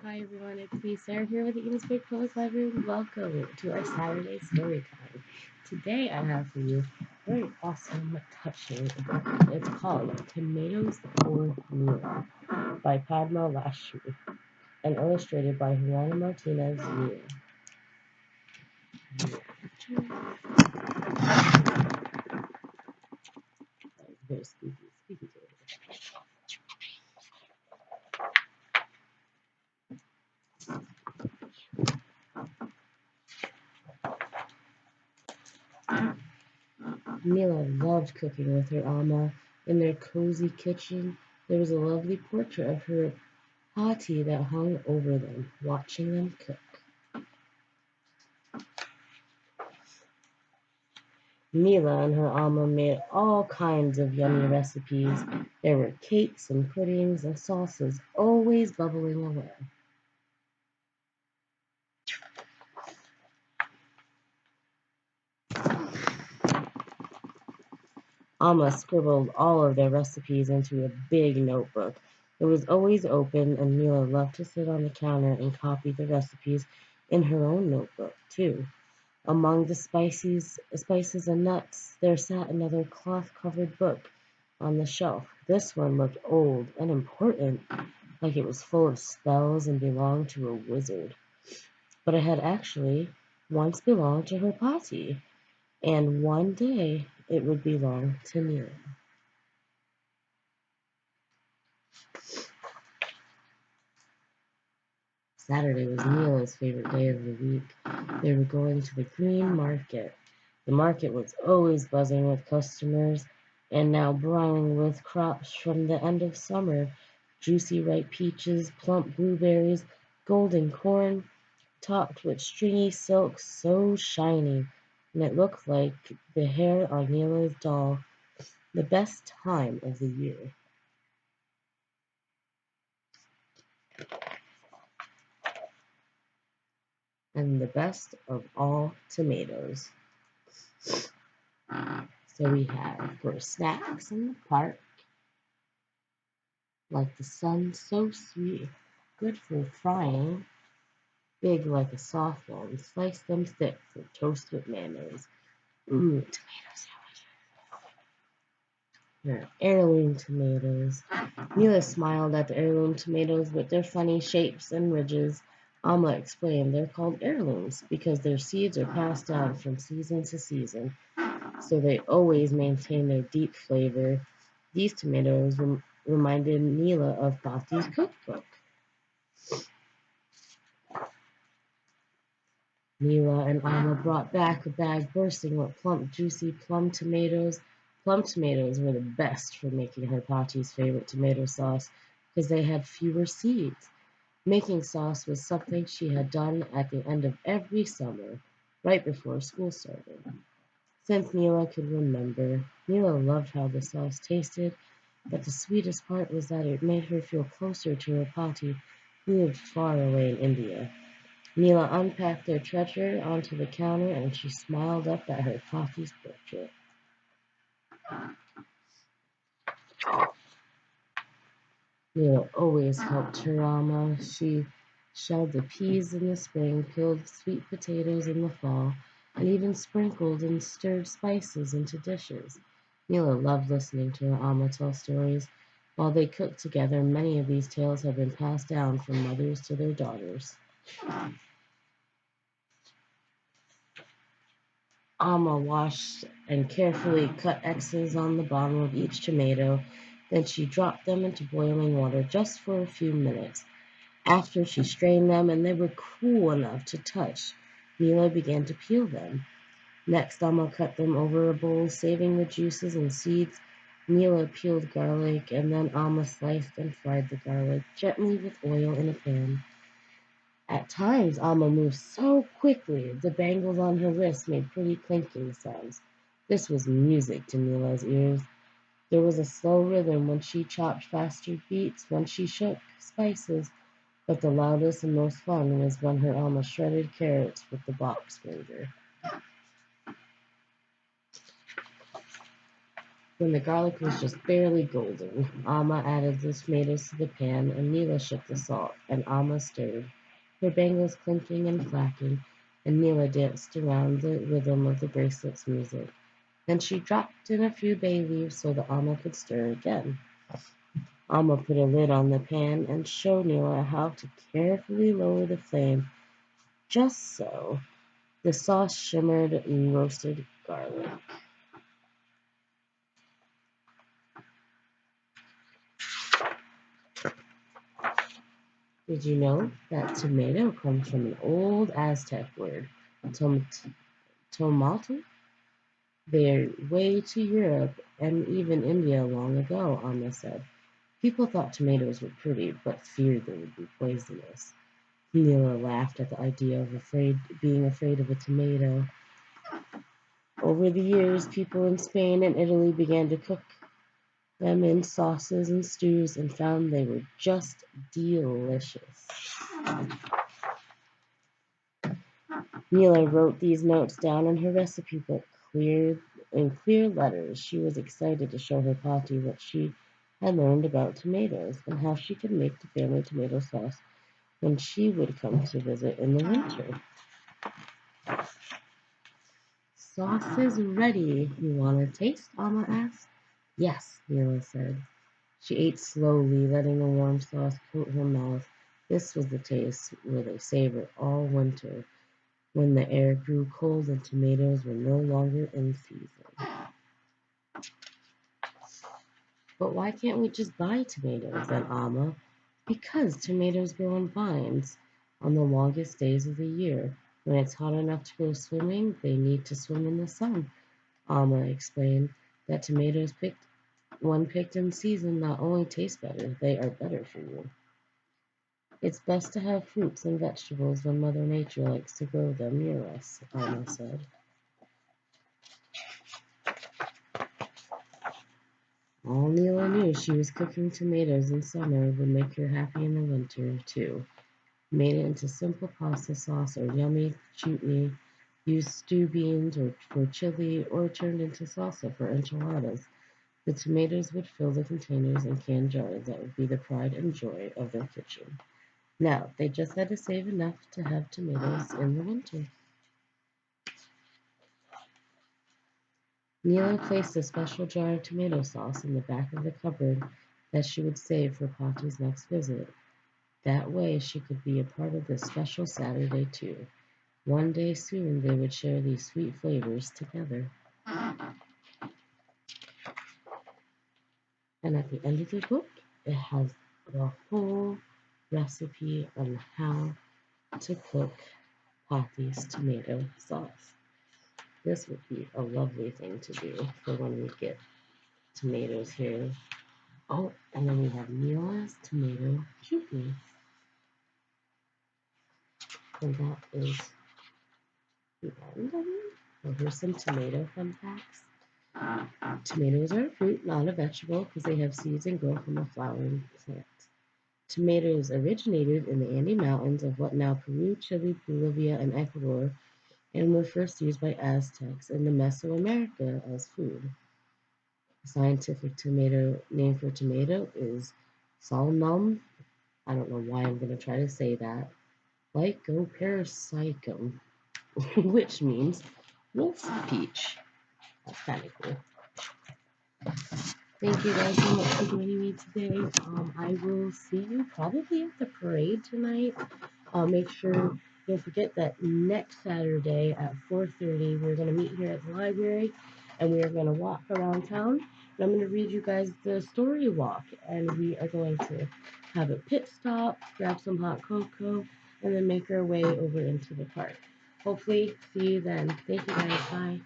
Hi everyone, it's me, Sarah, here with the Edenspring Public Library. Welcome to our Saturday story time. Today I have for you a very awesome, touching book. It's called Tomatoes for Neela by Padma Lakshmi and illustrated by Juana Martinez Neela. Very squeaky. Neela loved cooking with her Oadma. In their cozy kitchen, there was a lovely portrait of her Hati that hung over them, watching them cook. Neela and her Oadma made all kinds of yummy recipes. There were cakes and puddings and sauces always bubbling away. Alma scribbled all of their recipes into a big notebook. It was always open, and Neela loved to sit on the counter and copy the recipes in her own notebook, too. Among the spices and nuts, there sat another cloth-covered book on the shelf. This one looked old and important, like it was full of spells and belonged to a wizard. But it had actually once belonged to her Pati, and one day it would belong to Neela. Saturday was Neela's favorite day of the week. They were going to the green market. The market was always buzzing with customers, and now brimming with crops from the end of summer. Juicy ripe peaches, plump blueberries, golden corn, topped with stringy silk so shiny, and it looked like the hair on Neela's doll. The best time of the year. And the best of all, tomatoes. So we have for snacks in the park, like the sun so sweet, good for frying, big like a softball, and slice them thick for toast with mayonnaise. Ooh, tomatoes. They're heirloom tomatoes. Neela smiled at the heirloom tomatoes with their funny shapes and ridges. Alma explained they're called heirlooms because their seeds are passed down from season to season, so they always maintain their deep flavor. These tomatoes reminded Neela of Pati's cookbook. Neela and Alma brought back a bag bursting with plump, juicy plum tomatoes. Plum tomatoes were the best for making her Pati's favorite tomato sauce because they had fewer seeds. Making sauce was something she had done at the end of every summer, right before school started. Since Neela could remember, Neela loved how the sauce tasted, but the sweetest part was that it made her feel closer to her Pati, who lived far away in India. Neela unpacked their treasure onto the counter and she smiled up at her Pati's portrait. Neela always helped her Rama. She shelled the peas in the spring, peeled sweet potatoes in the fall, and even sprinkled and stirred spices into dishes. Neela loved listening to her Amma tell stories. While they cooked together, many of these tales have been passed down from mothers to their daughters. Amma washed and carefully cut X's on the bottom of each tomato. Then she dropped them into boiling water just for a few minutes. After she strained them and they were cool enough to touch, Neela began to peel them. Next, Amma cut them over a bowl, saving the juices and seeds. Neela peeled garlic, and then Amma sliced and fried the garlic gently with oil in a pan. At times, Amma moved so quickly, the bangles on her wrists made pretty clinking sounds. This was music to Neela's ears. There was a slow rhythm when she chopped faster beats, when she shook spices, but the loudest and most fun was when her Alma shredded carrots with the box grater. When the garlic was just barely golden, Alma added the tomatoes to the pan and Neela shook the salt, and Alma stirred, her bangles clinking and clacking, and Neela danced around the rhythm of the bracelet's music. Then she dropped in a few bay leaves so that Alma could stir again. Alma put a lid on the pan and showed Neela how to carefully lower the flame, just so. The sauce shimmered in roasted garlic. Did you know that tomato comes from an old Aztec word, tom- tomato? Their way to Europe and even India long ago, Amma said. People thought tomatoes were pretty, but feared they would be poisonous. Neela laughed at the idea of being afraid of a tomato. Over the years, people in Spain and Italy began to cook them in sauces and stews and found they were just delicious. Neela wrote these notes down in her recipe book, in clear letters. She was excited to show her Pati what she had learned about tomatoes and how she could make the family tomato sauce when she would come to visit in the winter. Sauce is ready. You want to taste? Alma asked. Yes, Neela said. She ate slowly, letting the warm sauce coat her mouth. This was the taste where they savored all winter, when the air grew cold and tomatoes were no longer in season. But why can't we just buy tomatoes? Said Alma. Because tomatoes grow on vines on the longest days of the year. When it's hot enough to go swimming, they need to swim in the sun. Alma explained that when picked in season, not only taste better, they are better for you. It's best to have fruits and vegetables when Mother Nature likes to grow them near us, Alma said. All Neela knew she was cooking tomatoes in summer would make her happy in the winter, too. Made it into simple pasta sauce or yummy chutney, used stew beans or for chili, or turned into salsa for enchiladas. The tomatoes would fill the containers and canned jars that would be the pride and joy of their kitchen. Now, they just had to save enough to have tomatoes in the winter. Neela placed a special jar of tomato sauce in the back of the cupboard that she would save for Pati's next visit. That way she could be a part of this special Saturday too. One day soon they would share these sweet flavors together. And at the end of the book, it has the whole recipe on how to cook Pati's tomato sauce. This would be a lovely thing to do for when we get tomatoes here. Oh, and then we have Neela's tomato chutney. And that is the end of it. So here's some tomato fun facts. Tomatoes are a fruit, not a vegetable, because they have seeds and grow from a flowering plant. Tomatoes originated in the Andes Mountains of what now Peru, Chile, Bolivia, and Ecuador, and were first used by Aztecs in the Mesoamerica as food. The scientific tomato name for tomato is Solanum. I don't know why I'm going to try to say that. Lycopersicum, which means wolf peach. That's kind of cool. Thank you guys so much for joining me today. I will see you probably at the parade tonight. Make sure, don't forget that next Saturday at 4:30, we're going to meet here at the library and we are going to walk around town. And I'm going to read you guys the story walk. And we are going to have a pit stop, grab some hot cocoa, and then make our way over into the park. Hopefully, see you then. Thank you guys. Bye.